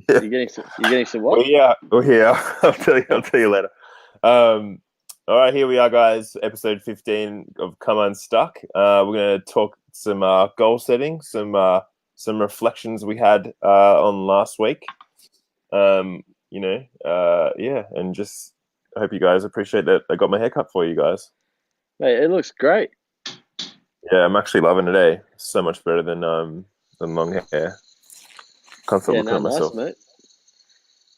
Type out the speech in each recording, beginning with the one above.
You're getting some what? We're here. I'll tell you later. All right, here we are, guys. Episode 15 of Come Unstuck. We're gonna talk some goal setting, some reflections we had on last week. Yeah, and just I hope you guys appreciate that I got my haircut for you guys. Mate, it looks great. Yeah, I'm actually loving it. Eh? So much better than long hair. Can't stop Yeah, looking no, at nice, myself. mate.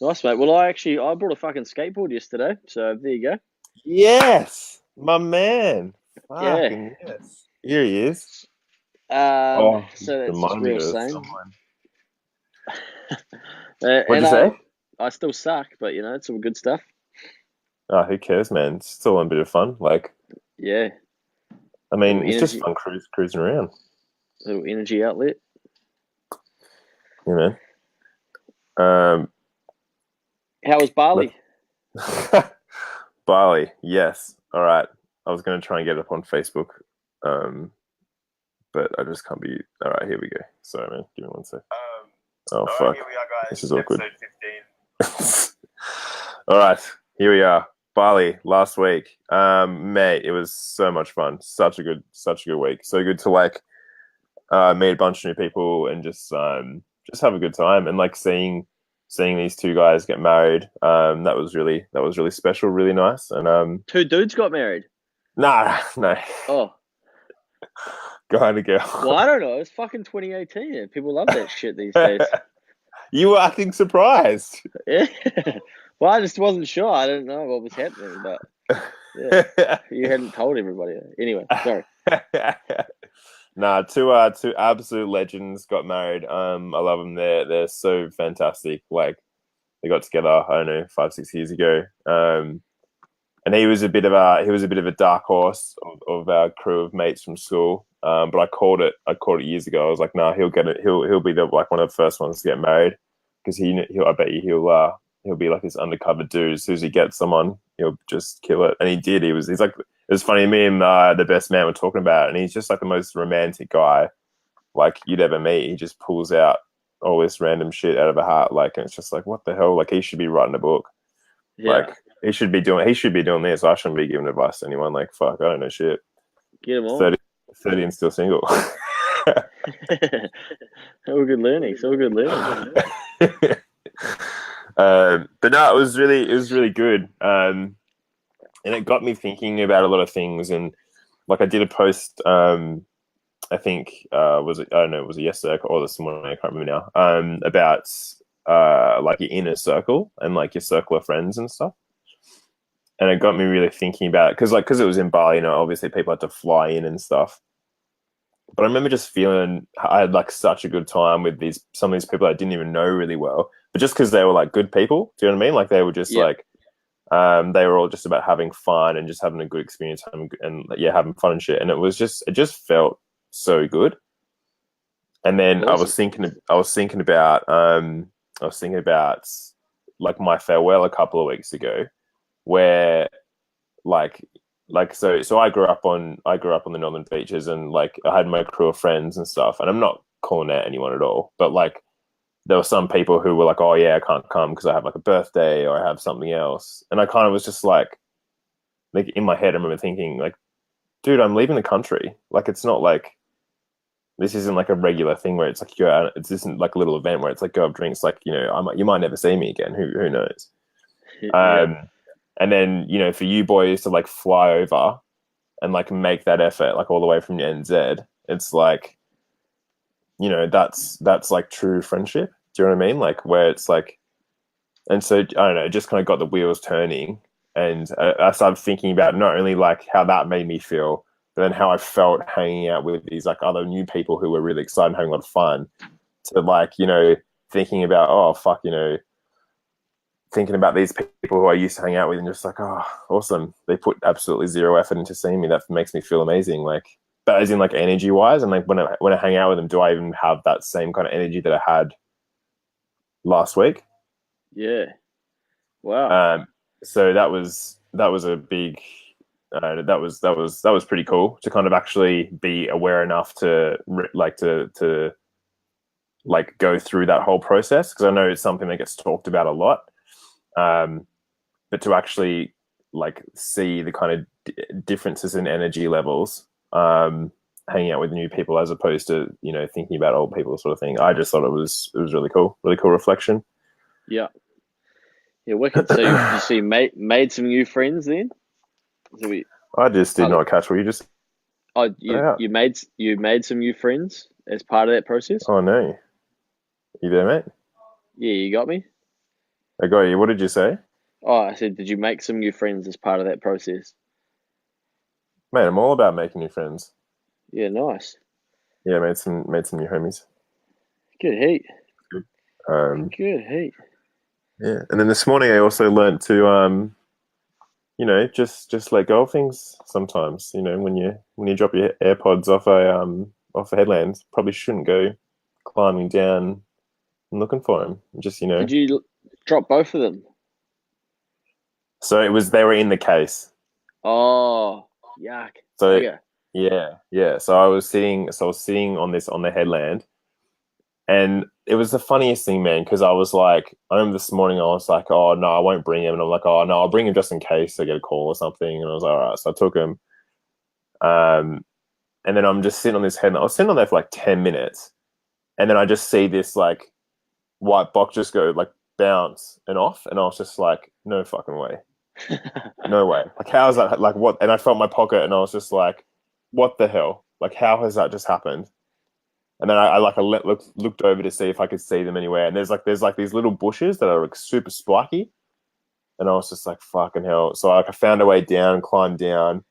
Nice, mate. Well, I brought a fucking skateboard yesterday, so there you go. Yes, my man. Yeah. Fucking yes. Here he is. Oh, So that's just remind me real of same. someone. What'd And you say? I still suck, but it's all good stuff. Oh, who cares, man? It's still a bit of fun. Like, Yeah, I little mean, it's just energy, fun cruising around, little energy outlet. you know. Um, How was Bali? Bali, yes. All right. I was gonna try and get it up on Facebook, um, but I just can't be. All right, here we go. Sorry, man. Give me one sec. Oh fuck. Here we are, guys. This is awkward. Episode 15. All right, here we are. Bali last week. Mate, it was so much fun. Such a good week. So good to meet a bunch of new people and just have a good time and like seeing these two guys get married. That was really special, really nice. And Two dudes got married. nah, no, Oh, guy and a well, girl. I don't know. It's fucking 2018. And people love that shit these days. You were acting surprised. Yeah. Well, I just wasn't sure. I didn't know what was happening, but yeah, you hadn't told everybody. Anyway, sorry. Nah, two absolute legends got married. I love them. They're so fantastic. Like they got together, I don't know, 5 6 years ago. And he was a bit of a dark horse of our crew of mates from school. But I called it years ago. I was like, nah, he'll get it. He'll be like one of the first ones to get married because I bet you he'll be like this undercover dude. As soon as he gets someone, he'll just kill it. And he did. He's like, it was funny. Me and the best man were talking about it, and he's just like the most romantic guy like you'd ever meet. He just pulls out all this random shit out of a hat, like, and it's just like, what the hell? Like, he should be writing a book. Yeah, Like, he should be doing this. I shouldn't be giving advice to anyone. Like, fuck, I don't know shit. get them on. 30, 30 and still single. All good learning. All good learning. But no, it was really good. And it got me thinking about a lot of things. And like, I did a post. I think was it? I don't know. Was it yesterday or this morning? I can't remember now. About like your inner circle and like your circle of friends and stuff. And it got me really thinking about it because it was in Bali, obviously people had to fly in and stuff. But I remember just feeling I had like such a good time with some of these people I didn't even know really well, but just because they were like good people. Do you know what I mean? Like they were just Yeah. like they were all just about having fun and just having a good experience, having fun and shit. And it just felt so good. And then Awesome. I was thinking about like my farewell a couple of weeks ago, where like so I grew up on the northern beaches, and like I had my crew of friends and stuff, and I'm not calling out anyone at all, but like there were some people who were like, oh yeah, I can't come because I have like a birthday or I have something else, and I kind of was just like in my head I remember thinking like, dude, I'm leaving the country. Like it's not like this isn't like a regular thing where it's like it isn't like a little event where it's like go have drinks. Like you might never see me again. Who knows? Yeah. And then for you boys to like fly over and like make that effort like all the way from NZ, it's like that's like true friendship. Do you know what I mean? Like where it's like, and so I don't know, it just kind of got the wheels turning, and I started thinking about not only like how that made me feel, but then how I felt hanging out with these like other new people who were really excited and having a lot of fun. To like thinking about, oh fuck, thinking about these people who I used to hang out with, and just like, oh, awesome. They put absolutely zero effort into seeing me. That makes me feel amazing. Like, but as in like energy wise, and like when I hang out with them, do I even have that same kind of energy that I had last week? Yeah. Wow. So that was a big. That was pretty cool to kind of actually be aware enough to like to like go through that whole process, because I know it's something that gets talked about a lot. Um, but to actually like see the kind of differences in energy levels, hanging out with new people as opposed to thinking about old people sort of thing. I just thought it was really cool reflection. Yeah, yeah, wicked. So you see, made some new friends then. So we I just did part of, not catch what you just oh put out. you made some new friends as part of that process. Oh no, you there, mate? Yeah, you got me. I got you. What did you say, Oh, I said, did you make some new friends as part of that process? mate? I'm all about making new friends. Yeah, nice. Yeah, made some new homies. Good heat. Good. Um, Good heat. yeah, and then this morning I also learned to just let go of things sometimes. When you drop your AirPods off a headland, probably shouldn't go climbing down and looking for them. Just Did you drop both of them? so they were in the case. Oh, yuck. So Bugger. yeah, yeah. So I was sitting on the headland, and it was the funniest thing, man, because I remember this morning I was like, oh no, I won't bring him, and I'm like, oh no, I'll bring him just in case I get a call or something, and I was like, all right, so I took him. Um, and then I'm just sitting on this headland. I was sitting on there for like 10 minutes, and then I just see this like white box just go like bounce and off, and I was just like, no fucking way, no way. Like how is that? Like what? And I felt my pocket, and I was just like, what the hell? Like how has that just happened? And then looked over to see if I could see them anywhere. And there's like these little bushes that are like super spiky, and I was just like fucking hell. So like I found a way down, climbed down,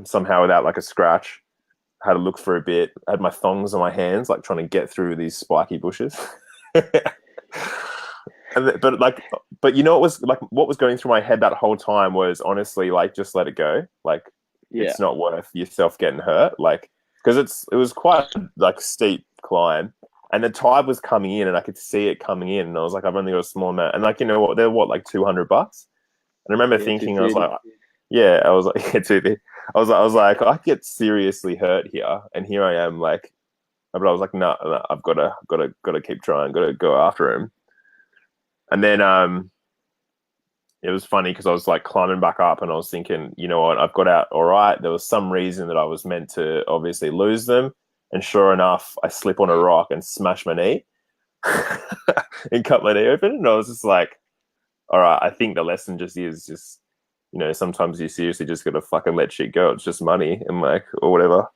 somehow without like a scratch. Had to look for a bit. I had my thongs on my hands, like trying to get through these spiky bushes. But what was going through my head that whole time was honestly like, just let it go. Like, Yeah. it's not worth yourself getting hurt. Like, because it was quite like steep climb, and the tide was coming in, and I could see it coming in, and I was like, I've only got a small amount, and like what, they're what, like $200. And I remember Yeah, thinking, I was 230. like, yeah, I was like, yeah, too. I was like, I get seriously hurt here, and here I am, like, but I was like, no, no, I've got to keep trying, got to go after him. And then it was funny because I was like climbing back up, and I was thinking, you know what, I've got out all right. There was some reason that I was meant to obviously lose them, and sure enough, I slip on a rock and smash my knee and cut my knee open, and I was just like, all right, I think the lesson just is just, sometimes you seriously just got to fucking let shit go. It's just money and like, or whatever.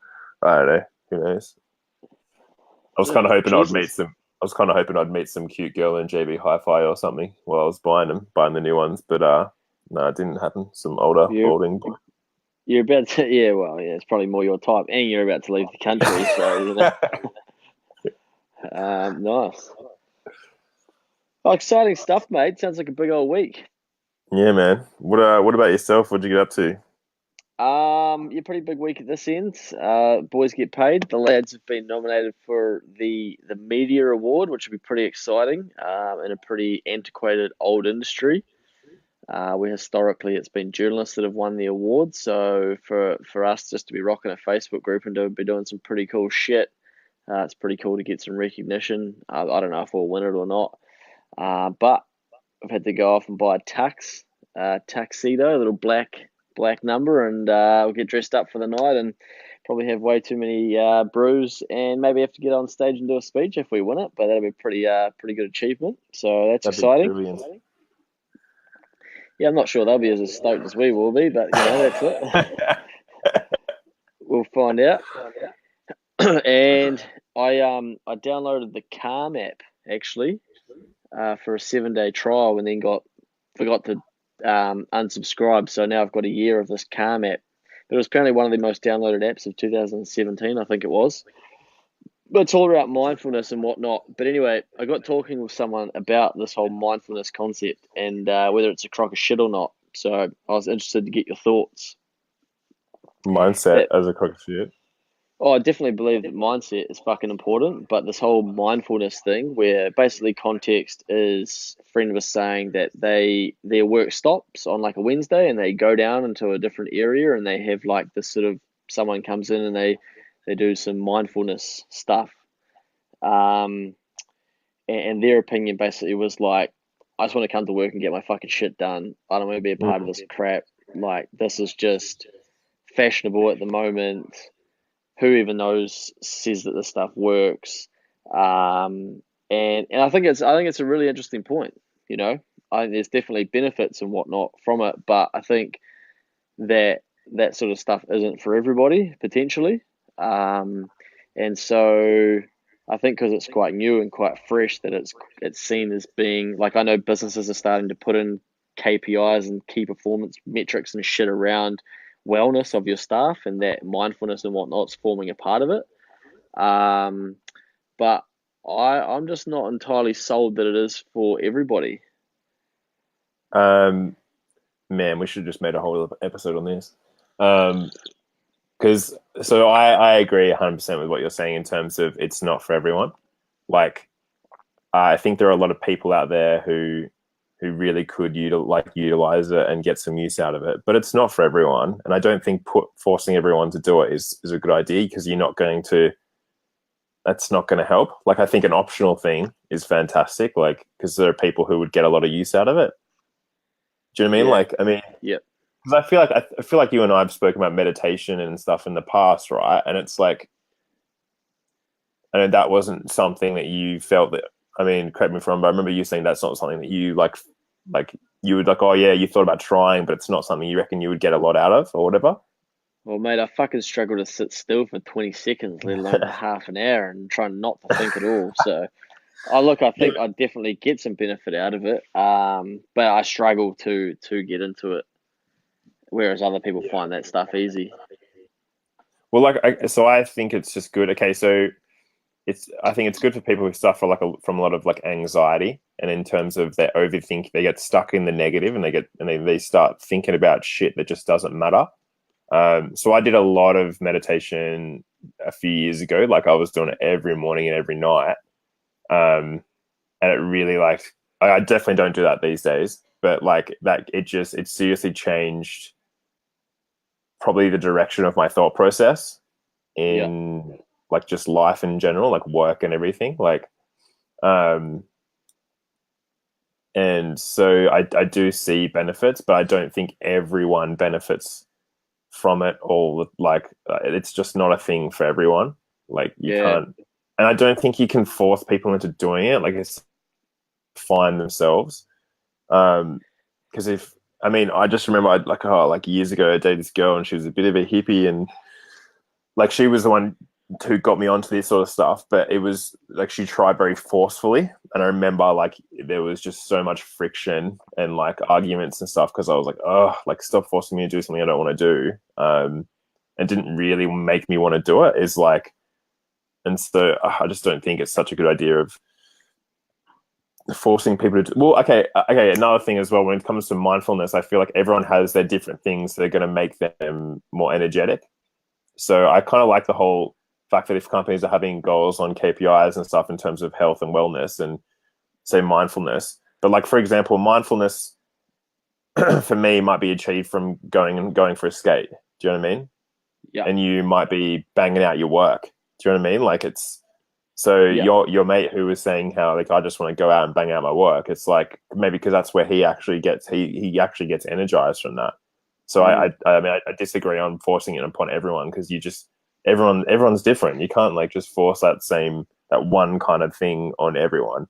I don't know. Who knows? I was kind of hoping I'd meet Jesus. some. I was kind of hoping I'd meet some cute girl in JB Hi-Fi or something while I was buying the new ones. But no, it didn't happen. Some older You're balding. you're about to, yeah, well, yeah, it's probably more your type, and you're about to leave the country, so nice. Oh, exciting stuff, mate. Sounds like a big old week. Yeah, man. What about yourself? What'd you get up to? Yeah, pretty big week at this end. Boys get paid. The lads have been nominated for the Media Award, which will be pretty exciting. In a pretty antiquated old industry. Where historically it's been journalists that have won the award. So for us just to be rocking a Facebook group and to be doing some pretty cool shit, it's pretty cool to get some recognition. I don't know if we'll win it or not, but I've had to go off and buy a tuxedo, a little black number, and we'll get dressed up for the night and probably have way too many brews and maybe have to get on stage and do a speech if we win it. But that'll be pretty good achievement. So that's That'd be exciting. brilliant. Yeah, I'm not sure they'll be as stoked as we will be, but that's it. We'll find out. And I downloaded the Calm app actually for a 7-day trial, and then forgot to unsubscribe. So now I've got a year of this Calm app. But it was apparently one of the most downloaded apps of 2017, I think it was. But it's all about mindfulness and whatnot. But anyway, I got talking with someone about this whole mindfulness concept and whether it's a crock of shit or not. So I was interested to get your thoughts. Mindset That as a crook of shit. Oh, I definitely believe that mindset is fucking important, but this whole mindfulness thing, where basically context is, a friend was saying that their work stops on like a Wednesday and they go down into a different area and they have like this sort of, someone comes in and they do some mindfulness stuff. Um, and their opinion basically was like, I just want to come to work and get my fucking shit done. I don't want to be a part of this crap. Like, this is just fashionable at the moment. Who even knows says that this stuff works. And I think it's a really interesting point. You know, I think there's definitely benefits and whatnot from it, but I think that that sort of stuff isn't for everybody potentially. Um, and so I think because it's quite new and quite fresh, that it's seen as being like, I know businesses are starting to put in KPIs and key performance metrics and shit around wellness of your staff, and that mindfulness and whatnot's forming a part of it. Um, but I'm just not entirely sold that it is for everybody. Um, Man, we should have just made a whole episode on this. Because so I agree 100% with what you're saying in terms of it's not for everyone. Like I think there are a lot of people out there who really could utilize it and get some use out of it, but it's not for everyone. And I don't think forcing everyone to do it is a good idea because you're not going to. That's not going to help. Like I think an optional thing is fantastic. Like because there are people who would get a lot of use out of it. Do you know what I mean? Yeah. Like I mean, Yep. because I feel like you and I have spoken about meditation and stuff in the past, right? And it's like, I know that wasn't something that you felt that. I mean, correct me if I'm wrong, but I remember you saying that's not something that you like you would like. Oh yeah, you thought about trying, but it's not something you reckon you would get a lot out of or whatever. Well, mate, I fucking struggle to sit still for 20 seconds, let alone for half an hour, and try not to think at all. So, I Yeah. think I definitely get some benefit out of it, but I struggle to get into it, whereas other people find that stuff easy. Well, so I think it's just good. Okay, so I think it's good for people who suffer from a lot of like anxiety, and in terms of their overthink, they get stuck in the negative, and they start thinking about shit that just doesn't matter. So I did a lot of meditation a few years ago. Like I was doing it every morning and every night. Um, and it really like I definitely don't do that these days. But like that, it seriously changed probably the direction of my thought process Yeah, in like just life in general, like work and everything. Um, and so I do see benefits, but I don't think everyone benefits from it all. Like it's just not a thing for everyone. Like you yeah, can't, and I don't think you can force people into doing it. Like it's find themselves. Because if I mean, I just remember like years ago, I dated this girl and she was a bit of a hippie, and like she was the one who got me onto this sort of stuff, but it was like she tried very forcefully, and I remember like there was just so much friction and like arguments and stuff because I was like, oh, like stop forcing me to do something I don't want to do. And didn't really make me want to do it. Is like, and so I just don't think it's such a good idea of forcing people to do, well, okay, another thing as well, when it comes to mindfulness, I feel like everyone has their different things that are going to make them more energetic. So I kind of like the whole fact that if companies are having goals on KPIs and stuff in terms of health and wellness and say mindfulness, but like for example, mindfulness for me might be achieved from going for a skate. Do you know what I mean? yeah, And you might be banging out your work. Do you know what I mean? Like it's so yeah, your mate who was saying how like I just want to go out and bang out my work. It's like maybe because that's where he actually gets energized from that. So mm, I mean I disagree on forcing it upon everyone because you just everyone's different. You can't like just force that one kind of thing on everyone.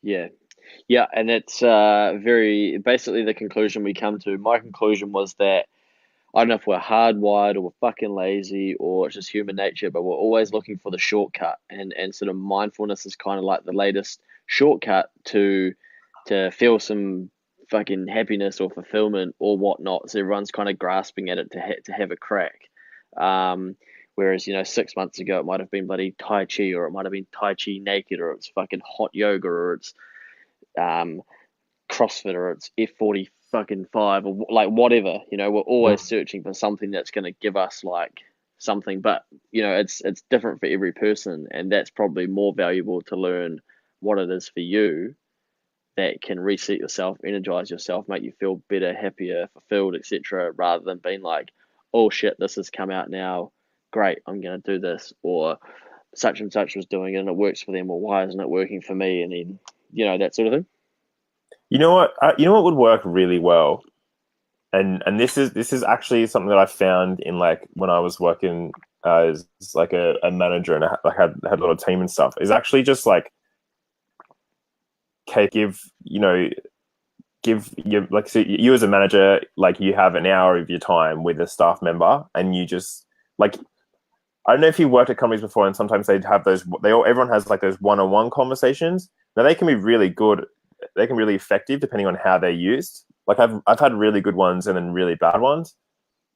yeah, yeah. And that's very basically the conclusion we come to. My conclusion was that I don't know if we're hardwired or we're fucking lazy or it's just human nature, but we're always looking for the shortcut, and sort of mindfulness is kind of like the latest shortcut to feel some fucking happiness or fulfillment or whatnot. So everyone's kind of grasping at it to have a crack. Um, Whereas 6 months ago it might have been bloody Tai Chi, or it might have been Tai Chi naked, or it's fucking hot yoga, or it's um CrossFit, or it's F40 fucking five, or like whatever. We're always searching for something that's going to give us like something, but it's different for every person, and that's probably more valuable to learn what it is for you that can reset yourself, energize yourself, make you feel better, happier, fulfilled, etc., rather than being like, oh shit, this has come out now, great, I'm going to do this, or such and such was doing it and it works for them, or why isn't it working for me? And then, that sort of thing. You know what? You know what would work really well, and this is actually something that I found in like when I was working as like a manager and had a lot of team and stuff. Is actually just like, okay, give you like, so you as a manager, like you have an hour of your time with a staff member, and you just like, I don't know if you worked at companies before, and sometimes they'd have those. Everyone has like those one-on-one conversations. Now they can be really good. They can be really effective depending on how they're used. Like I've had really good ones and then really bad ones,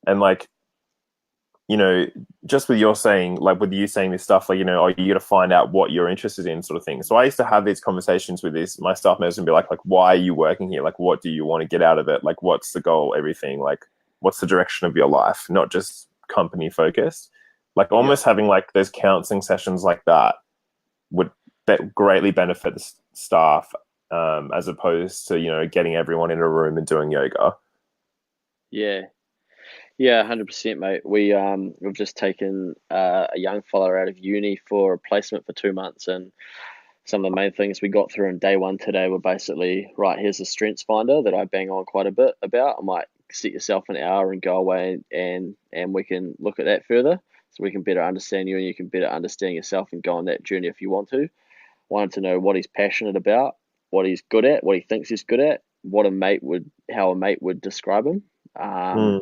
and like, just with you saying this stuff, like, oh, you got to find out what you're interested in, sort of thing. So I used to have these conversations with my staff members and be like, why are you working here? Like, what do you want to get out of it? Like, what's the goal? Everything. Like, what's the direction of your life? Not just company focused. Like, almost having like those counseling sessions like that would greatly benefit the staff, as opposed to getting everyone in a room and doing yoga. Yeah. Yeah, 100%, mate. We've just taken a young fella out of uni for a placement for 2 months, and some of the main things we got through in day one today were basically, right, here's a strengths finder that I bang on quite a bit about. I might set yourself an hour and go away and we can look at that further, so we can better understand you and you can better understand yourself and go on that journey if you want to. Wanted to know what he's passionate about, what he's good at, what he thinks he's good at, how a mate would describe him. Um, Mm.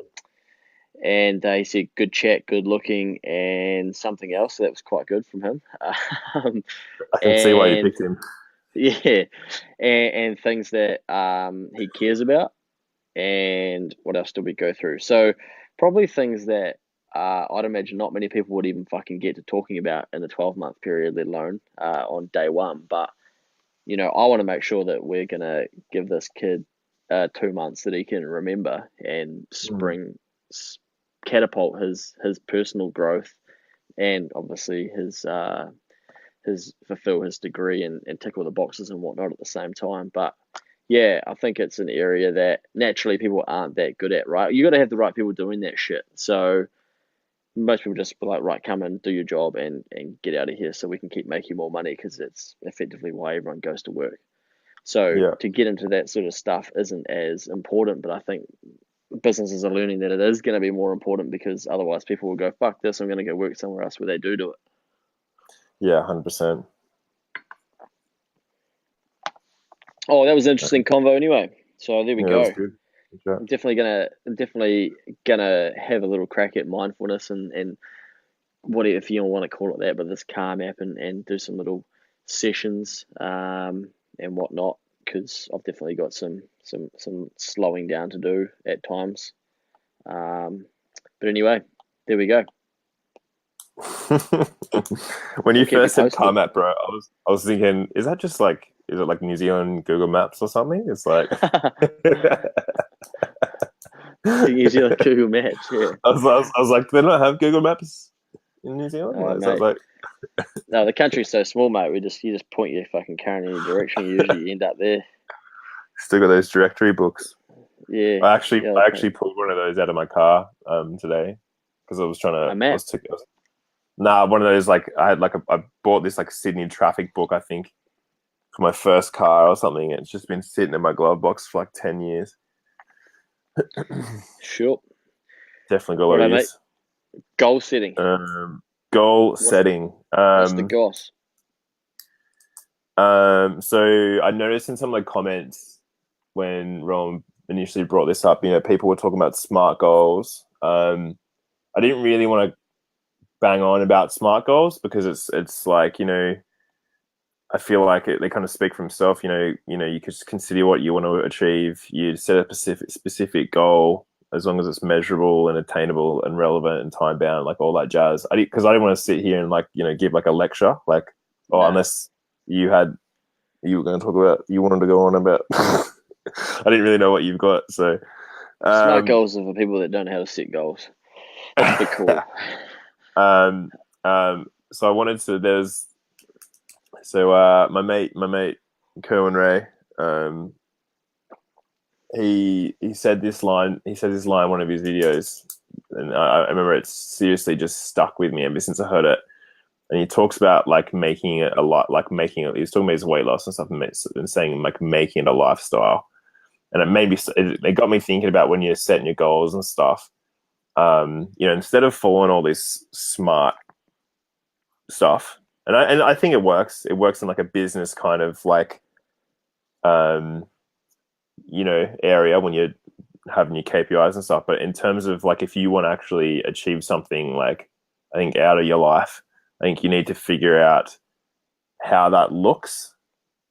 and he said good chat, good looking, and something else. So that was quite good from him. Um, I can see why you and picked him. yeah, and things that he cares about. And what else did we go through? So probably things that I'd imagine not many people would even fucking get to talking about in the 12-month period, let alone on day one. But I want to make sure that we're gonna give this kid 2 months that he can remember and Mm. catapult his personal growth, and obviously his fulfill his degree and tick all the boxes and whatnot at the same time. But yeah, I think it's an area that naturally people aren't that good at, right? You got to have the right people doing that shit. So most people just be like, right, come and do your job and get out of here so we can keep making more money, because it's effectively why everyone goes to work. So Yeah. to get into that sort of stuff isn't as important, but I think businesses are learning that it is going to be more important, because otherwise people will go, fuck this, I'm going to go work somewhere else where they do it. Yeah. 100%. Oh, that was an interesting convo anyway. So there we Yeah, that was go. good. Good chat. I'm definitely gonna have a little crack at mindfulness and what, if you want to call it that, but this calm app, and do some little sessions and whatnot, because I've definitely got some slowing down to do at times. But anyway, there we go. When We'll you keep you first said posted. Carmap, bro, I was thinking, is that just like, is it like New Zealand Google Maps or something? It's like, New I Zealand Google Maps, yeah. was like, do they not have Google Maps in New Zealand? Oh, Like, so I was mate. like, No, the country's so small, mate. You just point your fucking car in any direction. You usually end up there. still got those directory books. Yeah, I actually, yeah. I actually pulled one of those out of my car today because I was trying to. A map. Nah, one of those, like, I bought this like Sydney traffic book, I think, for my first car or something. It's just been sitting in my glove box for like 10 years. Sure. Definitely got a lot Righto, of mate. use. Goal setting. Goal What's setting. what's the goss? So I noticed in some of the comments when Ron initially brought this up, people were talking about smart goals. I didn't really want to bang on about smart goals because it's like, I feel like they kind of speak for themselves. You could just consider what you want to achieve. You set a specific goal, as long as it's measurable and attainable and relevant and time bound, like all that jazz. Because I didn't want to sit here and like give like a lecture, like, oh, Nah. unless you were going to talk about, you wanted to go on about. I didn't really know what you've got, so Smart um, goals are for people that don't know how to set goals. That's the call. um, so I wanted to. My mate Kerwin Ray, he said this line. He said this line in one of his videos, and I remember it seriously just stuck with me ever since I heard it. and he talks about like making it a lot, like making it. He's talking about his weight loss and stuff, and saying like making it a lifestyle. And it made me, it got me thinking about when you're setting your goals and stuff. Instead of following all this smart stuff, and I think it works. It works in like a business kind of like, um, area when you're having your KPIs and stuff. But in terms of like, if you want to actually achieve something like, I think out of your life, I think you need to figure out how that looks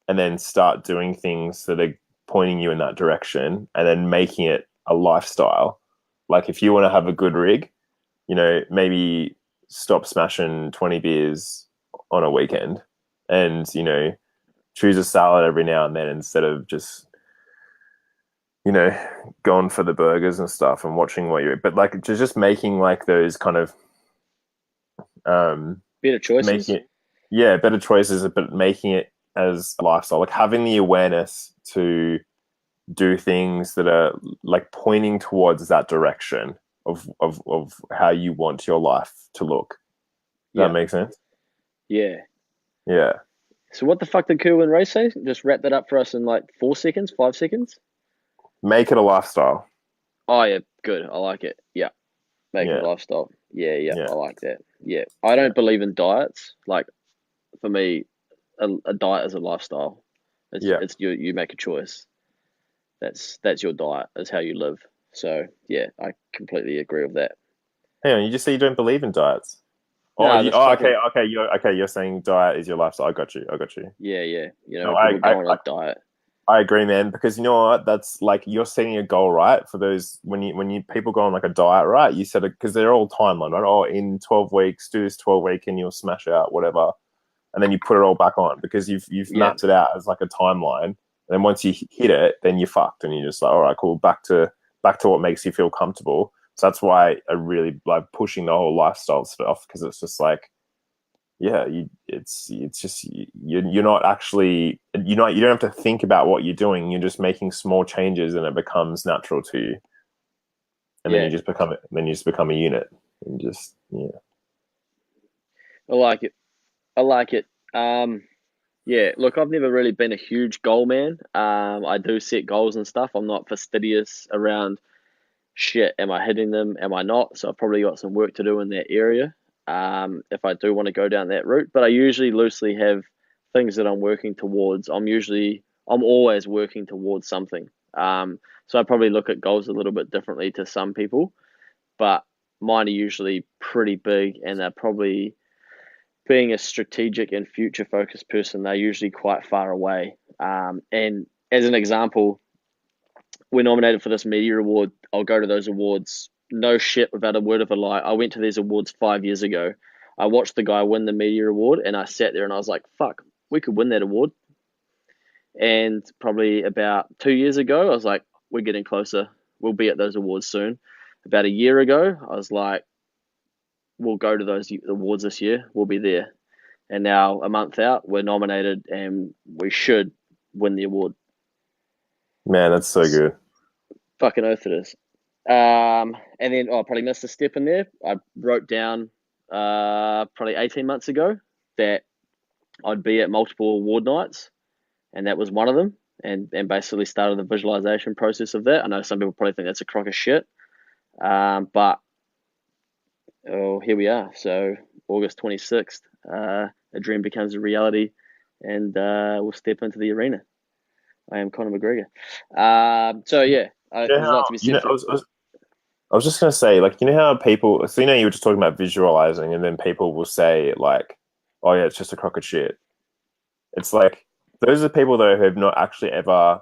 and then start doing things that are pointing you in that direction and then making it a lifestyle. Like if you want to have a good rig, maybe stop smashing 20 beers on a weekend and, choose a salad every now and then instead of just, going for the burgers and stuff and watching what you're, but like just making like those kind of, Better choices. making it, yeah, better choices, but making it as a lifestyle, like having the awareness to do things that are like pointing towards that direction of how you want your life to look. Does that make sense? Yeah. Yeah. So what the fuck did Kerwin Race say? Just wrap that up for us in like 4 seconds, 5 seconds. Make it a lifestyle. Oh yeah, good. I like it. Yeah. Make it a lifestyle. Yeah, I like that. Yeah. I don't believe in diets. Like for me, a diet is a lifestyle. It's you make a choice. That's your diet. That's how you live. So yeah, I completely agree with that. Hang on, you just say you don't believe in diets. No, You're saying diet is your lifestyle. I got you. yeah. No, People go on a diet. I agree, man. Because you know what? That's like you're setting a goal, right? For those when you people go on like a diet, right? You set it because they're all timeline, right? Oh, in 12 weeks, do this 12 week, and you'll smash out whatever, and then you put it all back on because you've mapped it out as like a timeline. And then once you hit it, then you're fucked, and you're just like, all right, cool, back to what makes you feel comfortable. So that's why I really like pushing the whole lifestyle stuff because it's just like, yeah, it's just you're not actually you don't have to think about what you're doing. You're just making small changes, and it becomes natural to you. And then you just become a unit, and just I like it. I like it. Yeah, look, I've never really been a huge goal man. I do set goals and stuff. I'm not fastidious around shit. Am I hitting them? Am I not? So I've probably got some work to do in that area. If I do want to go down that route, but I usually loosely have things that I'm working towards. I'm always working towards something. So I probably look at goals a little bit differently to some people, but mine are usually pretty big, and they're probably being a strategic and future focused person, they're usually quite far away. And as an example, we're nominated for this media award. I'll go to those awards. No shit, without a word of a lie. I went to these awards 5 years ago. I watched the guy win the media award, and I sat there and I was like, fuck, we could win that award. And probably about 2 years ago, I was like, we're getting closer. We'll be at those awards soon. About a year ago, I was like, we'll go to those awards this year. We'll be there. And now, a month out, we're nominated and we should win the award. man, that's so good. Fucking oath it is. And then I probably missed a step in there. I wrote down probably 18 months ago that I'd be at multiple award nights, and that was one of them. And basically started the visualization process of that. I know some people probably think that's a crock of shit, but here we are. So August 26th, a dream becomes a reality, and we'll step into the arena. I am Conor McGregor. So yeah, there's a lot to be said. I was just gonna say, like, you know how people, so you were just talking about visualizing, and then people will say like, "Oh yeah, it's just a crock of shit." It's like those are people though who have not actually ever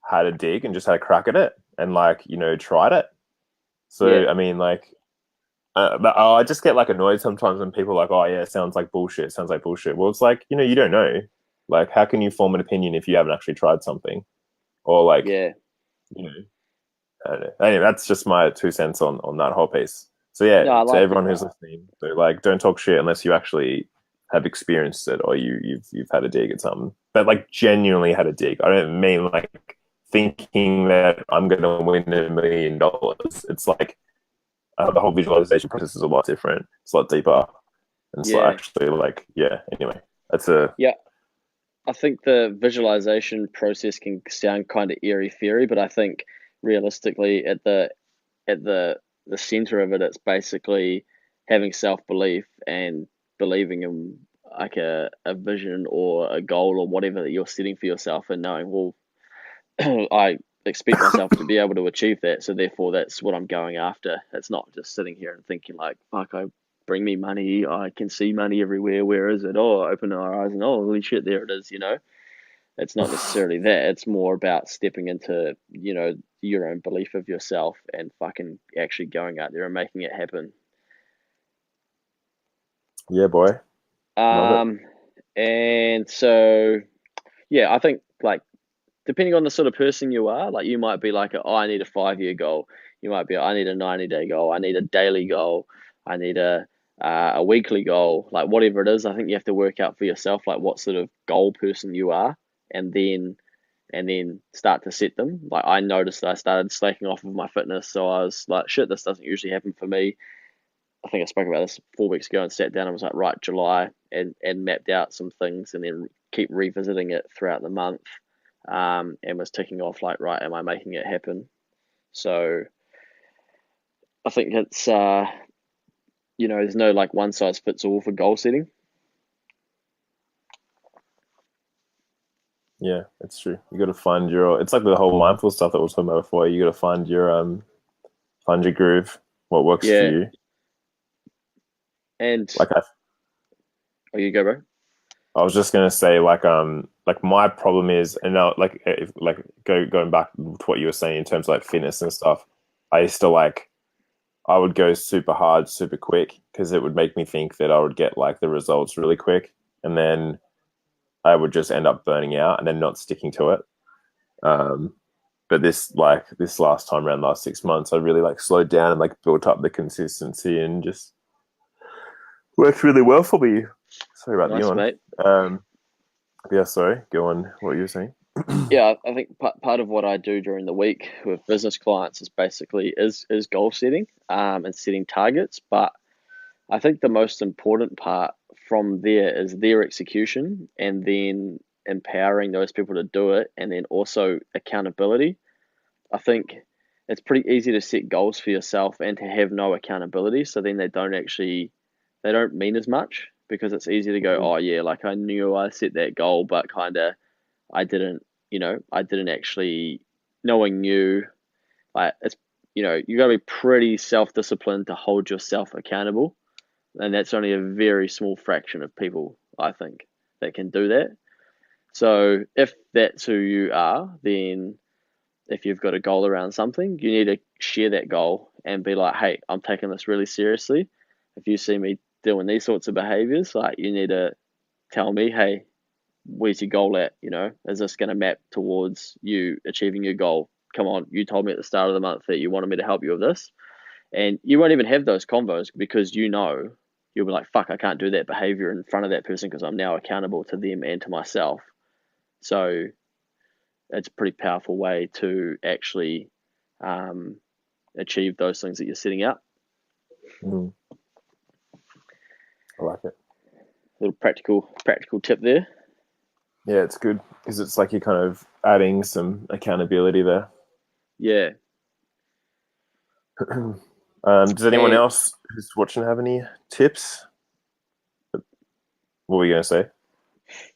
had a dig and just had a crack at it and like tried it. So I mean, like, but I just get like annoyed sometimes when people are like, "Oh yeah, it sounds like bullshit. It sounds like bullshit." Well, it's like you don't know. Like, how can you form an opinion if you haven't actually tried something? Or like, you know, I don't know. Anyway, that's just my 2 cents on that whole piece. So yeah, No, to everyone who's listening, so like, don't talk shit unless you actually have experienced it or you've had a dig at something. But like, genuinely had a dig. I don't mean like thinking that I'm going to win $1 million. It's like the whole visualization process is a lot different. It's a lot deeper. And so Yeah, actually, like, yeah. Anyway, that's a yeah. I think the visualization process can sound kind of airy fairy, but I think realistically, at the center of it, it's basically having self belief and believing in like a vision or a goal or whatever that you're setting for yourself, and knowing, well, I expect myself to be able to achieve that, so therefore that's what I'm going after. It's not just sitting here and thinking like, fuck, I bring me money, I can see money everywhere. Where is it? Oh, open our eyes and oh, holy shit, there it is. It's not necessarily that. It's more about stepping into, your own belief of yourself and fucking actually going out there and making it happen. yeah, boy, love it. Um, and so, yeah, I think like depending on the sort of person you are, like you might be like, oh, I need a 5 year goal. You might be, I need a 90-day goal. I need a daily goal. I need a weekly goal. Like whatever it is, I think you have to work out for yourself like what sort of goal person you are, and then start to set them. Like I noticed that I started slacking off of my fitness, so I was like, shit, this doesn't usually happen for me. I think I spoke about this 4 weeks ago and sat down and was like, right, July, and mapped out some things and then keep revisiting it throughout the month, and was ticking off like, right, am I making it happen? So I think it's there's no like one size fits all for goal setting. Yeah, it's true. You got to find your. It's like the whole mindful stuff that we were talking about before. You got to find your groove, what works for Yeah, you. and Like oh, you go, bro. I was just gonna say, like my problem is, and now, like, if, like going back to what you were saying in terms of like fitness and stuff, I used to like I would go super hard, super quick because it would make me think that I would get like the results really quick, and then I would just end up burning out and then not sticking to it. Um, but this last time around, last 6 months, I really like slowed down and like built up the consistency and just worked really well for me. Sorry about the Nice, yawn. mate. Um, yeah, sorry. Go on. What you were saying? Yeah, I think part of what I do during the week with business clients is basically is goal setting, and setting targets. But I think the most important part from there is their execution, and then empowering those people to do it, and then also accountability. I think it's pretty easy to set goals for yourself and to have no accountability, so then they don't mean as much, because it's easy to go, oh yeah, like I knew I set that goal, but kind of I didn't actually, knowing you, like it's, you got to be pretty self-disciplined to hold yourself accountable. And that's only a very small fraction of people, I think, that can do that. So if that's who you are, then if you've got a goal around something, you need to share that goal and be like, hey, I'm taking this really seriously. If you see me doing these sorts of behaviors, like you need to tell me, hey, where's your goal at? Is this going to map towards you achieving your goal? Come on, you told me at the start of the month that you wanted me to help you with this. And you won't even have those convos, because you'll be like, fuck, I can't do that behavior in front of that person because I'm now accountable to them and to myself. So it's a pretty powerful way to actually um, achieve those things that you're setting out. Mm, I like it. Little practical tip there. Yeah, it's good because it's like you're kind of adding some accountability there. Yeah. Does anyone And else who's watching have any tips? What were you gonna say?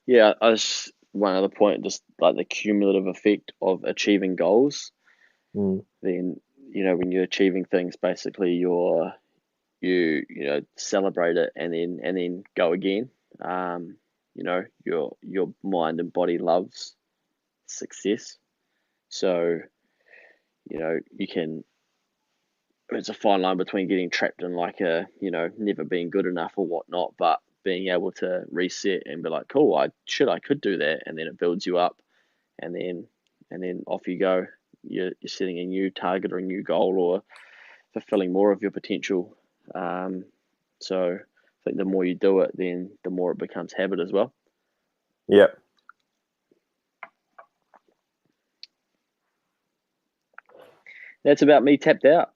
yeah, I was one other point, just like the cumulative effect of achieving goals. Mm, Then, when you're achieving things, basically you celebrate it, and then go again. Your mind and body loves success. So, you can, it's a fine line between getting trapped in like never being good enough or whatnot, but being able to reset and be like, cool, I could do that, and then it builds you up, and then off you go. You're setting a new target or a new goal, or fulfilling more of your potential. Um, so I think the more you do it, then the more it becomes habit as well. yeah, That's about me tapped out.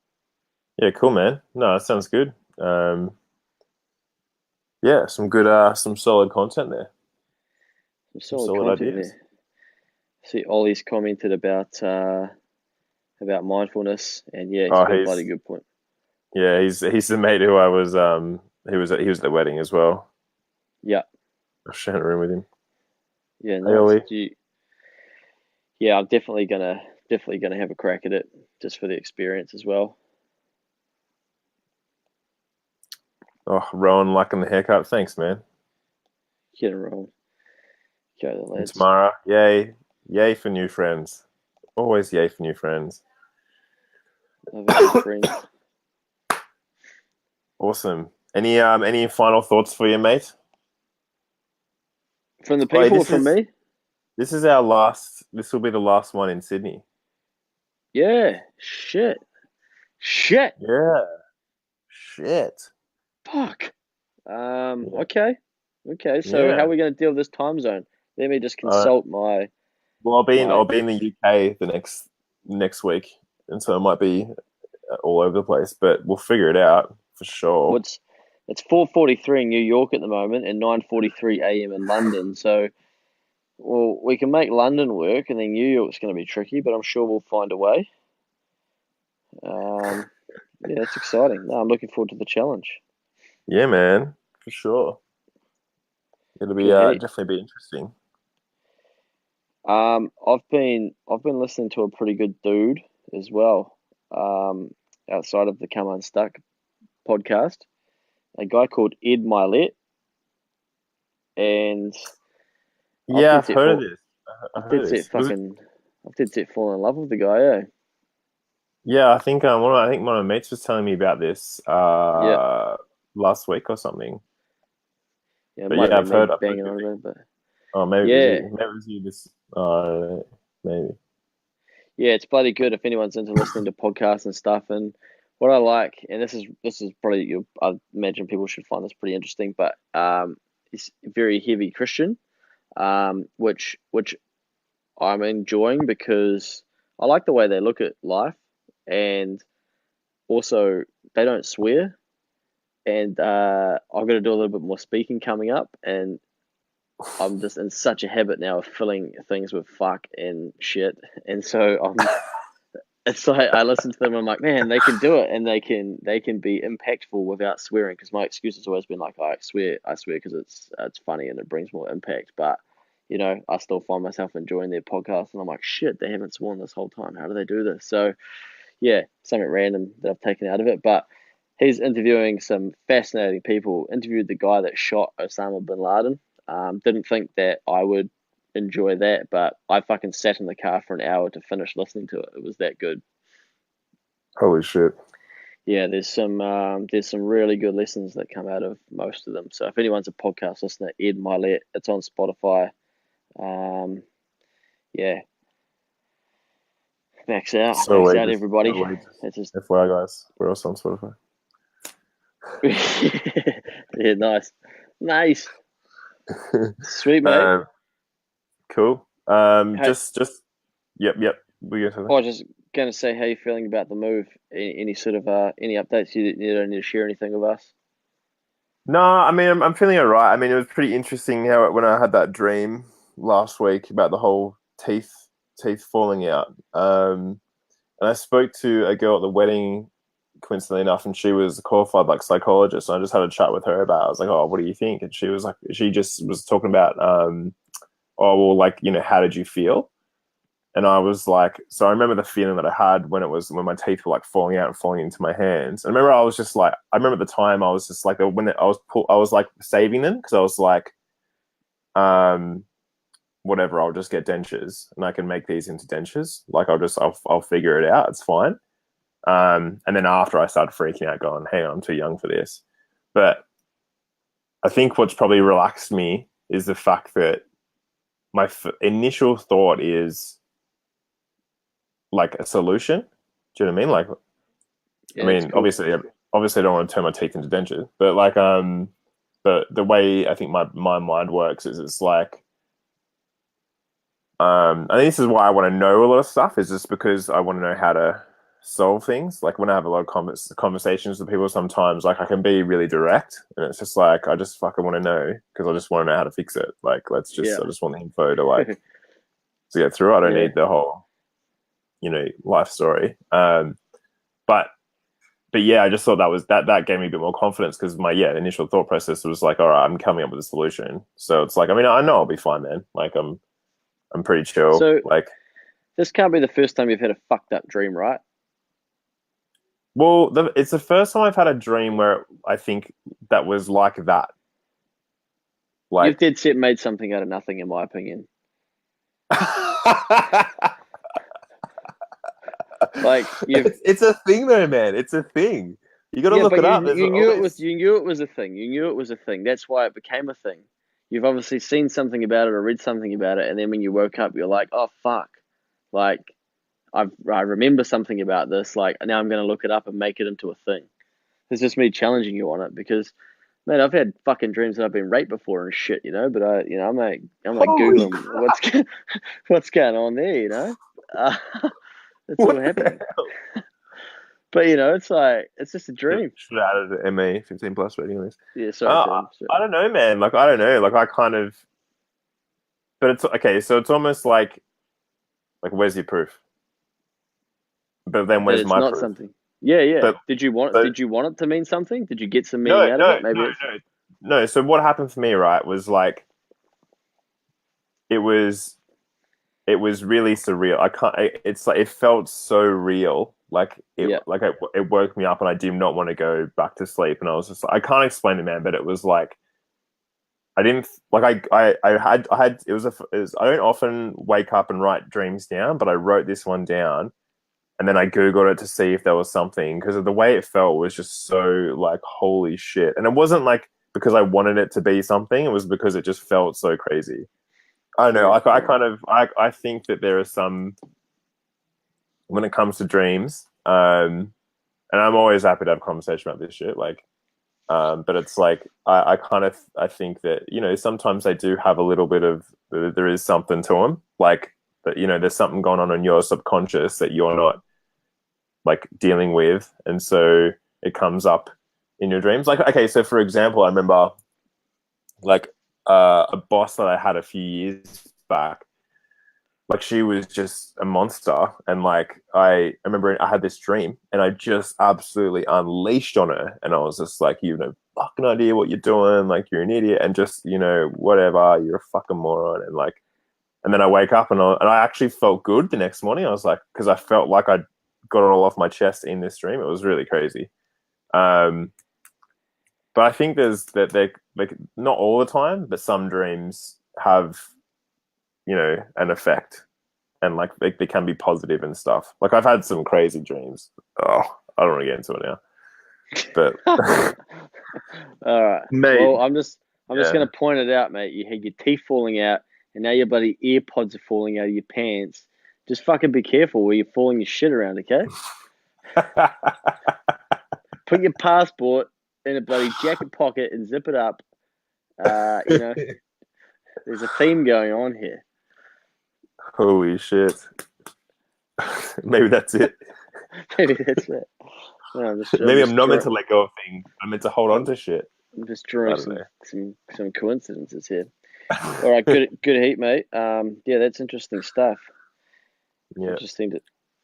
yeah, cool, man. No, that sounds good. Yeah, some solid content there. Some Some solid solid content ideas. there. See, Ollie's commented about mindfulness, and yeah, he's Oh, got a bloody good point. he's the mate who I was he was at the wedding as well. Yeah, I was sharing a room with him. yeah, Hey nice. Ollie. Yeah, I'm definitely gonna have a crack at it just for the experience as well. Oh, Rowan liking the haircut. Thanks, man. Get it wrong. Go the And lads. Tamara, yay. Yay for new friends. Always yay for new friends. Love our new friends. Awesome. Any final thoughts for you, mate? From the Oh, people or from me? this is our last. This will be the last one in Sydney. Yeah. Shit. Shit. Yeah. Shit. Fuck. Yeah. Okay. Okay. So how are Yeah. we gonna deal with this time zone? Let me just Uh, consult my well, my. I'll be in the UK the next week, and so it might be all over the place, but we'll figure it out for sure. What's It's 4:43 in New York at the moment and 9:43 a.m. in London. So, well, we can make London work, and then New York's going to be tricky, but I'm sure we'll find a way. Um, yeah, it's exciting. No, I'm looking forward to the challenge. Yeah, man, for sure. It'll be Good heat. definitely be interesting. I've been listening to a pretty good dude as well. Outside of the Come Unstuck podcast, a guy called Ed Milet, and I've Yeah, dead I've set heard of fall. this. I've I've heard dead of set this. Was it? fucking. I've dead set fallen in love with the guy. Eh? Yeah, I think I think one of my mates was telling me about this Yeah, last week or something. yeah. It But might have yeah, been me I've heard banging good on things. about it, but Oh, maybe it was yeah, you. Maybe it was you. Maybe. yeah. It's bloody good if anyone's into listening to podcasts and stuff. And what I like, and this is probably I imagine people should find this pretty interesting, but it's very heavy Christian, which I'm enjoying because I like the way they look at life, and also they don't swear. And I've got to do a little bit more speaking coming up, and I'm just in such a habit now of filling things with fuck and shit, and so it's like I listen to them. I'm like, man, they can do it, and they can be impactful without swearing. Because my excuse has always been like, I swear, because it's funny and it brings more impact. But I still find myself enjoying their podcast, and I'm like, shit, they haven't sworn this whole time. How do they do this? So yeah, something random that I've taken out of it, but. He's interviewing some fascinating people. Interviewed the guy that shot Osama bin Laden. Didn't think that I would enjoy that, but I fucking sat in the car for an hour to finish listening to it. It was that good. Holy shit. Yeah, there's some really good lessons that come out of most of them. So if anyone's a podcast listener, Ed Milet, it's on Spotify. Um, yeah, So max we out, just everybody. so we just It's just FYI guys, we're also on Spotify. yeah, nice, nice, sweet mate. um, cool. Hey, Yep. We get to I was just gonna say how you feeling about the move. Any sort of any updates you don't need to share anything with us? No, I mean I'm feeling alright. I mean it was pretty interesting how when I had that dream last week about the whole teeth falling out. And I spoke to a girl at the wedding, coincidentally enough, and she was a qualified like psychologist. And I just had a chat with her about. I was like, "Oh, what do you think?" And she was like, she just was talking about, "Oh, well, like how did you feel?" And I was like, so I remember the feeling that I had when my teeth were like falling out and falling into my hands. And I remember I was just like, I remember the time I was just like, I was like saving them because I was like, um, whatever, I'll just get dentures and I can make these into dentures. Like I'll figure it out. It's fine. And then after I started freaking out, going, "Hey, I'm too young for this." But I think what's probably relaxed me is the fact that my initial thought is like a solution. Do you know what I mean? Like, I Yeah, that's mean, cool. obviously, I don't want to turn my teeth into dentures, but like, but the way I think my mind works is it's like, I think this is why I want to know a lot of stuff is just because I want to know how to solve things. Like when I have a lot of conversations with people, sometimes like I can be really direct, and it's just like I just fucking want to know because I just want to know how to fix it. Like I Yeah. just want the info to like to get through. I don't Yeah. need the whole life story. But yeah, I just thought that gave me a bit more confidence because my initial thought process was like, all right, I'm coming up with a solution. So it's like, I mean, I know I'll be fine, man. Like I'm pretty chill. So Like, this can't be the first time you've had a fucked up dream, right? well, it's the first time I've had a dream where I think that was like that. You've Like, dead set made something out of nothing, in my opinion. Like you've it's a thing though, man. It's a thing. You got to Yeah, look but it you up. There's you knew it was always you knew it was a thing. You knew it was a thing. That's why it became a thing. You've obviously seen something about it or read something about it, and then when you woke up, you're like, "Oh fuck!" Like I remember something about this. Like now I'm going to look it up and make it into a thing. It's just me challenging you on it because, man, I've had fucking dreams that I've been raped before and shit, But I'm like holy googling crap. what's going on there. Uh, it's all What the happening. hell? But it's like it's just a dream. Should have added an MA 15 plus rating on this. Yeah, sorry, Tim. I Sorry. don't know, man. Like I don't know. Like I kind of, but it's okay. So it's almost like where's your proof? But then That where's it's my not proof? something. Yeah, yeah. But Did you want so did you want it to mean something? Did you get some meaning no, out of no, it? Maybe no, it's no, no. So what happened for me, right, was like it was it was really surreal. I can't. It's like it felt so real. yeah. It woke me up, and I did not want to go back to sleep. And I was just I can't explain it, man. But it was like I didn't like I had it was I don't often wake up and write dreams down, but I wrote this one down, and then I googled it to see if there was something because of the way it felt was just so like holy shit. And it wasn't like because I wanted it to be something. It was because it just felt so crazy. I don't know. Yeah, Like I yeah. kind of I think that there are some when it comes to dreams, and I'm always happy to have a conversation about this shit. But it's like I kind of I think that sometimes they do have a little bit of there is something to them, like that there's something going on in your subconscious that you're not like dealing with, and so it comes up in your dreams. Like okay, so for example, I remember like a boss that I had a few years back. Like she was just a monster, and like I remember I had this dream and I just absolutely unleashed on her, and I was just like, you know, fucking idea what you're doing, like you're an idiot, and just whatever, you're a fucking moron. And then I wake up and I actually felt good the next morning. I was like, because I felt like I got it all off my chest in this dream. It was really crazy. um but I think there's that they like not all the time, but some dreams have an effect, and like they can be positive and stuff. Like I've had some crazy dreams. Oh, I don't want to get into it now, but All right. mate, Well, I'm just yeah. gonna point it out, mate. You had your teeth falling out, and now your bloody earpods are falling out of your pants. Just fucking be careful where you're falling your shit around, okay? Put your passport in a bloody jacket pocket and zip it up. There's a theme going on here. Holy shit. Maybe that's it. Maybe that's it. No, I'm Maybe I'm just not meant drawing. to let go of things. I'm meant to hold on I'm, to shit. I'm just I drawing don't some coincidences here. All right, know. good heat, mate. Yeah, that's interesting stuff. Yeah,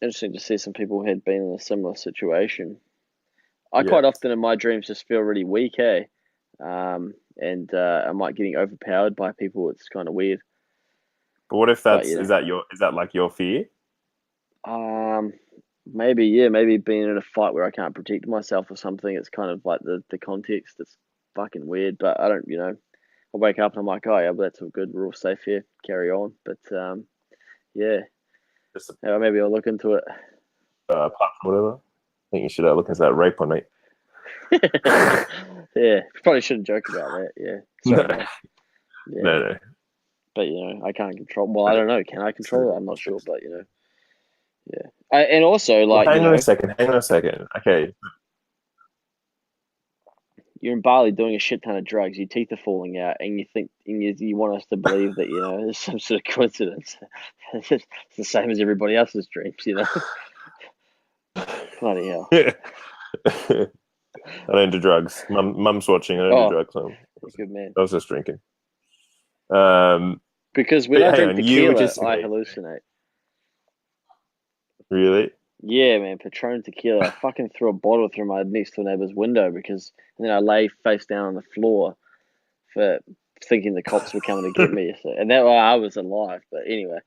Interesting to see some people who had been in a similar situation. I yeah. quite often in my dreams just feel really weak, eh? And I'm like getting overpowered by people. It's kind of weird, But what if but is that like your fear? um, maybe maybe being in a fight where I can't protect myself or something. It's kind of like the context. It's fucking weird, but I don't, I wake up and I'm like, oh yeah, but that's all good. We're all safe here. Carry on. But yeah, Just maybe I'll look into it. apart from whatever. I think you should look into that rape one, mate. Yeah, probably shouldn't joke about that. Yeah, No, sorry, mate. Yeah, no, no. but I can't control. Well, I don't know. Can I control it? I'm not sure, but yeah. And also, Well, like hang on a second. Hang on a second. Okay. you're in Bali doing a shit ton of drugs. Your teeth are falling out, and you think and you want us to believe that there's some sort of coincidence. It's the same as everybody else's dreams. Bloody hell. I don't do drugs. Mum's watching. I don't do drugs. Good man. I was just drinking. Because when I drink you were tequila, just I hallucinate. Really? Yeah, man, Patron tequila. I fucking threw a bottle through my next door neighbor's window and then I lay face down on the floor for thinking the cops were coming to get me. So, and that I was alive. But anyway,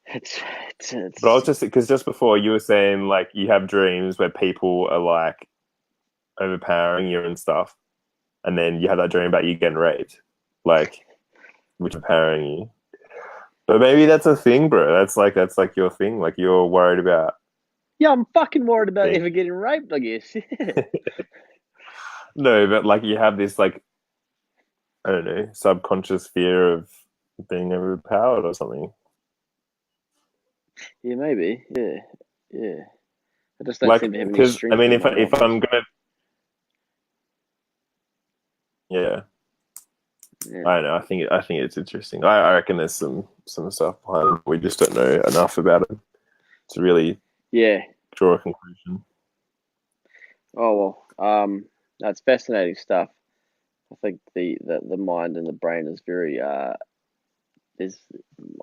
it's But I was just before you were saying like you have dreams where people are like overpowering you and stuff, and then you have that dream about you getting raped, like which overpowering you. But maybe that's a thing, bro. That's like your thing. Like you're worried about. Yeah, I'm fucking worried about ever getting raped, I guess. No, but like you have this like, I don't know, subconscious fear of being overpowered or something. Yeah, maybe. Yeah. I just don't seem to have any strength. I mean, if I'm gonna, yeah. I don't know. I think it's interesting. I reckon there's some stuff behind it. We just don't know enough about it to really draw a conclusion. Oh well, that's fascinating stuff. I think the mind and the brain is very there's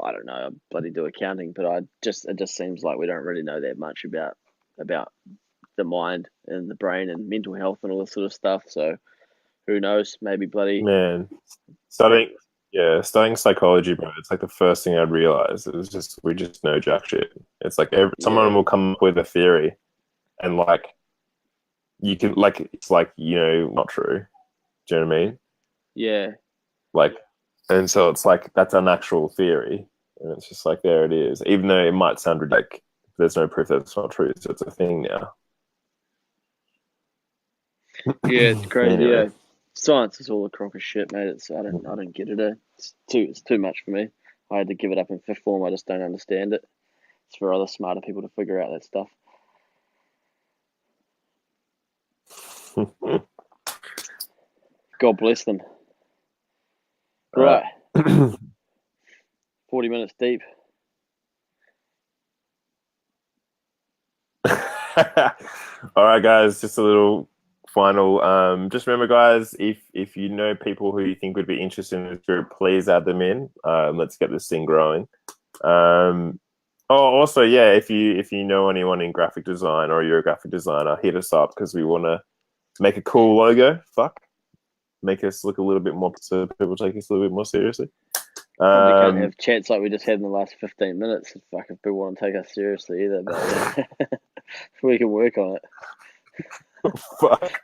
I don't know, I bloody do accounting, but it just seems like we don't really know that much about the mind and the brain and mental health and all this sort of stuff. So who knows? Maybe bloody man. Studying psychology, bro. It's like the first thing I'd realize is just we just know jack shit. It's like someone will come up with a theory, and like you can like it's like not true. Do you know what I mean? Yeah. Like, and so it's like that's an actual theory, and it's just like there it is. Even though it might sound ridiculous, there's no proof that it's not true. So it's a thing now. Yeah, it's crazy. Anyway. Yeah. Science is all a crock of shit, mate. I don't get it. It's too much for me. I had to give it up in fifth form. I just don't understand it. It's for other smarter people to figure out that stuff. God bless them. Right. 40 minutes deep. All right, guys, just a little final. Just remember, guys, if you know people who you think would be interested in this group, please add them in. Let's get this thing growing. Also, yeah, if you know anyone in graphic design or you're a graphic designer, hit us up because we want to make a cool logo. Make us look a little bit more so people take us a little bit more seriously. Probably can't have chats like we just had in the last 15 minutes if people want to take us seriously either, but we can work on it. Fuck.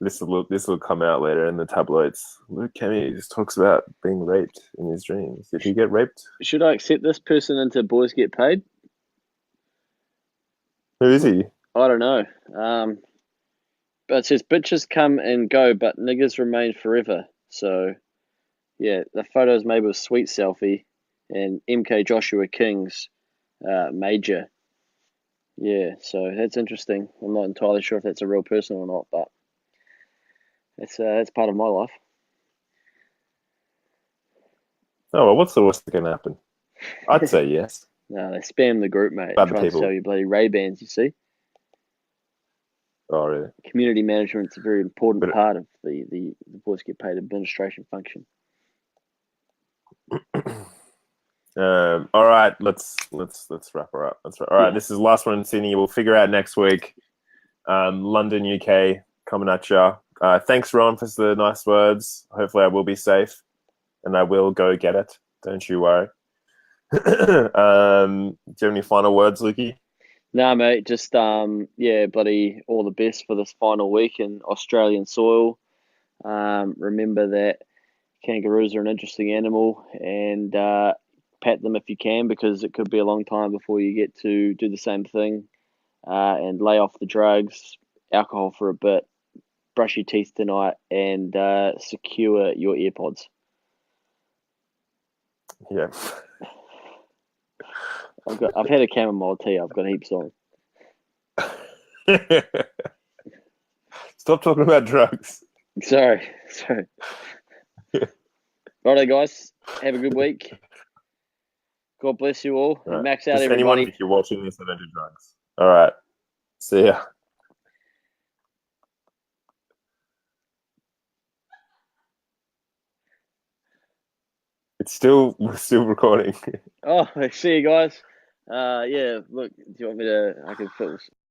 This will come out later in the tabloids. Luke Kemi just talks about being raped in his dreams. Did he get raped? Should I accept this person into Boys Get Paid? Who is he? I don't know. But it says bitches come and go, but niggas remain forever. So, yeah, the photo is made with Sweet Selfie and MK Joshua King's Major. Yeah, so that's interesting. I'm not entirely sure if that's a real person or not, but that's part of my life. Oh, well, what's the worst that can happen? I'd say yes. No, they spam the group, mate. Trying to sell you bloody Ray-Bans, you see? Oh, really? Community management's a very important part of the Boys Get Paid administration function. All right, let's wrap her up. All right, this is the last one in Sydney. We'll figure out next week. London, UK, coming at you. Thanks, Ron, for the nice words. Hopefully, I will be safe, and I will go get it. Don't you worry. Do you have any final words, Lukey? Nah, mate. Just bloody all the best for this final week in Australian soil. Remember that kangaroos are an interesting animal, and pat them if you can, because it could be a long time before you get to do the same thing. And lay off the drugs, alcohol for a bit, brush your teeth tonight, and secure your AirPods. Yeah. I've had a chamomile tea. I've got heaps on. Stop talking about drugs. Sorry. Righto, guys. Have a good week. God bless you all. All And right. max out, Just anyone, everybody. if you're watching this, I don't do drugs. All right. See ya. We're still recording. Oh, see you guys. Yeah, look, do you want me to? I can fill